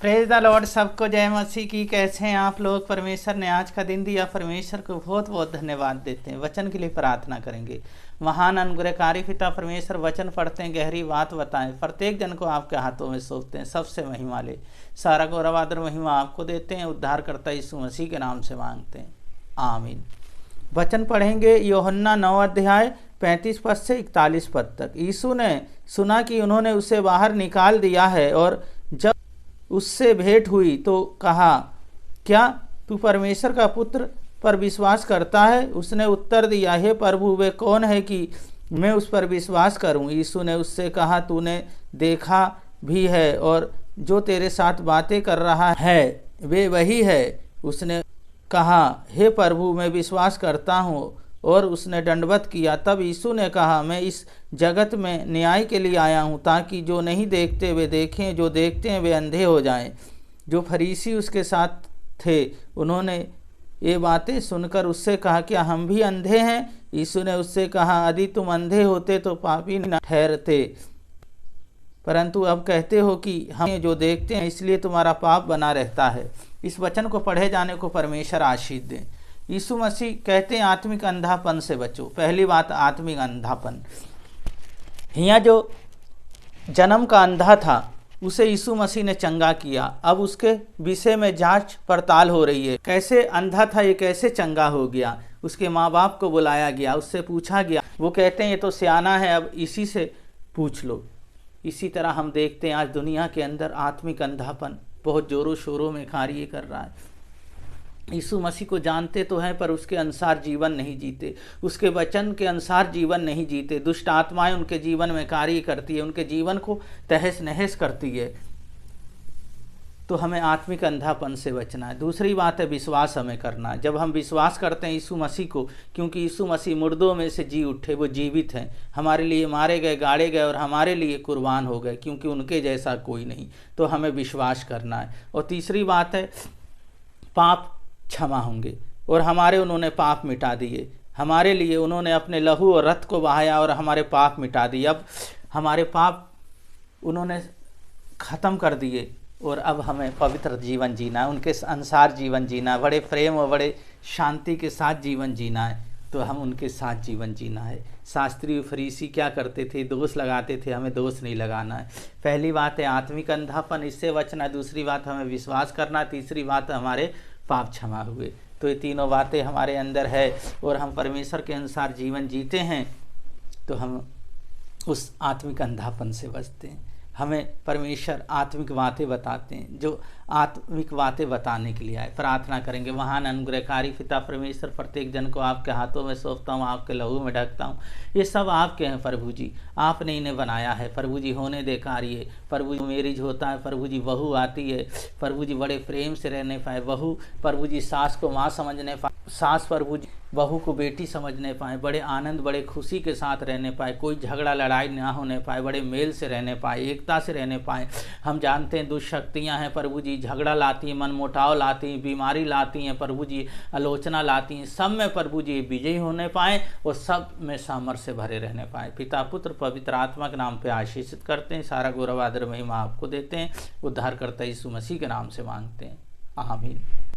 Praise the Lord, सबको जय मसीह की। कैसे हैं आप लोग? परमेश्वर ने आज का दिन दिया, परमेश्वर को बहुत बहुत धन्यवाद देते हैं। वचन के लिए प्रार्थना करेंगे। महान अनुग्रहकारी पिता परमेश्वर, वचन पढ़ते हैं, गहरी बात बताएं, प्रत्येक जन को आपके हाथों में सौंपते हैं। सबसे महिमा ले, सारा गौरव आदर महिमा आपको देते हैं। उद्धार करता यीशु मसीह के नाम से मांगते हैं, आमीन। वचन पढ़ेंगे यूहन्ना 9 अध्याय 35 पद से 41 पद तक। यीशु ने सुना कि उन्होंने उसे बाहर निकाल दिया है, और जब उससे भेंट हुई तो कहा, क्या तू परमेश्वर का पुत्र पर विश्वास करता है? उसने उत्तर दिया, हे प्रभु, वे कौन है कि मैं उस पर विश्वास करूं? यीशु ने उससे कहा, तूने देखा भी है, और जो तेरे साथ बातें कर रहा है वे वही है। उसने कहा, हे प्रभु, मैं विश्वास करता हूँ, और उसने दंडवत किया। तब यीशु ने कहा, मैं इस जगत में न्याय के लिए आया हूँ, ताकि जो नहीं देखते वे देखें, जो देखते हैं वे अंधे हो जाएं। जो फरीसी उसके साथ थे उन्होंने ये बातें सुनकर उससे कहा, क्या हम भी अंधे हैं? यीशु ने उससे कहा, यदि तुम अंधे होते तो पापी न ठहरते, परंतु अब कहते हो कि हम जो देखते हैं, इसलिए तुम्हारा पाप बना रहता है। इस वचन को पढ़े जाने को परमेश्वर आशीष दें। यीशु मसीह कहते हैं, आत्मिक अंधापन से बचो। पहली बात, आत्मिक अंधापन। यहाँ जो जन्म का अंधा था उसे यीशु मसीह ने चंगा किया। अब उसके विषय में जांच पड़ताल हो रही है, कैसे अंधा था, ये कैसे चंगा हो गया। उसके माँ बाप को बुलाया गया, उससे पूछा गया। वो कहते हैं, ये तो सियाना है, अब इसी से पूछ लो। इसी तरह हम देखते हैं आज दुनिया के अंदर आत्मिक अंधापन बहुत जोरों शोरों में कार्य कर रहा है। यीशु मसीह को जानते तो हैं, पर उसके अनुसार जीवन नहीं जीते, उसके वचन के अनुसार जीवन नहीं जीते। दुष्ट आत्माएं उनके जीवन में कार्य करती है, उनके जीवन को तहस नहस करती है। तो हमें आत्मिक अंधापन से बचना है। दूसरी बात है, विश्वास हमें करना है। जब हम विश्वास करते हैं यीशु मसीह को, क्योंकि यीशु मसीह मुर्दों में से जी उठे, वो जीवित हैं, हमारे लिए मारे गए, गाड़े गए और हमारे लिए कुर्बान हो गए, क्योंकि उनके जैसा कोई नहीं। तो हमें विश्वास करना है। और तीसरी बात है, पाप क्षमा होंगे, और हमारे उन्होंने पाप मिटा दिए। हमारे लिए उन्होंने अपने लहू और रक्त को बहाया और हमारे पाप मिटा दिए। अब हमारे पाप उन्होंने ख़त्म कर दिए, और अब हमें पवित्र जीवन जीना है, उनके अनुसार जीवन जीना है, बड़े प्रेम और बड़े शांति के साथ जीवन जीना है। तो हम उनके साथ जीवन जीना है। शास्त्री फरीसी क्या करते थे? दोष लगाते थे, हमें दोष नहीं लगाना है। पहली बात है आत्मिक अंधापन, इससे बचना है। दूसरी बात हमें विश्वास करना। तीसरी बात हमारे पाप क्षमा हुए। तो ये तीनों बातें हमारे अंदर है, और हम परमेश्वर के अनुसार जीवन जीते हैं, तो हम उस आत्मिक अंधापन से बचते हैं। हमें परमेश्वर आत्मिक बातें बताते हैं, जो आत्मिक बातें बताने के लिए आए। प्रार्थना करेंगे। महान अनुग्रहकारी पिता परमेश्वर, प्रत्येक जन को आपके हाथों में सौंपता हूँ, आपके लहू में ढकता हूँ। ये सब आपके हैं प्रभु जी, आपने इन्हें बनाया है प्रभु जी। होने दे कार्य प्रभु जी, मैरिज होता है प्रभु जी, बहू आती है प्रभु जी, बड़े प्रेम से रहने पाए बहू प्रभु जी, सास को माँ समझने पाए, सास प्रभु जी बहू को बेटी समझने पाए, बड़े आनंद बड़े खुशी के साथ रहने पाए, कोई झगड़ा लड़ाई ना होने पाए, बड़े मेल से रहने पाए, एकता से रहने पाए। हम जानते हैं दुष्शक्तियाँ हैं प्रभु जी, झगड़ा लाती हैं, मनमुटाव लाती हैं, बीमारी लाती हैं प्रभु जी, आलोचना लाती हैं। सब में प्रभु जी विजयी होने पाएँ, और सब में सामर्थ्य से भरे रहने पाएँ। पिता पुत्र पवित्र आत्मा के नाम पे आशीषित करते हैं। सारा गौरव आदर महिमा आपको देते हैं। उद्धारकर्ता यीशु मसीह के नाम से मांगते हैं, आमीन।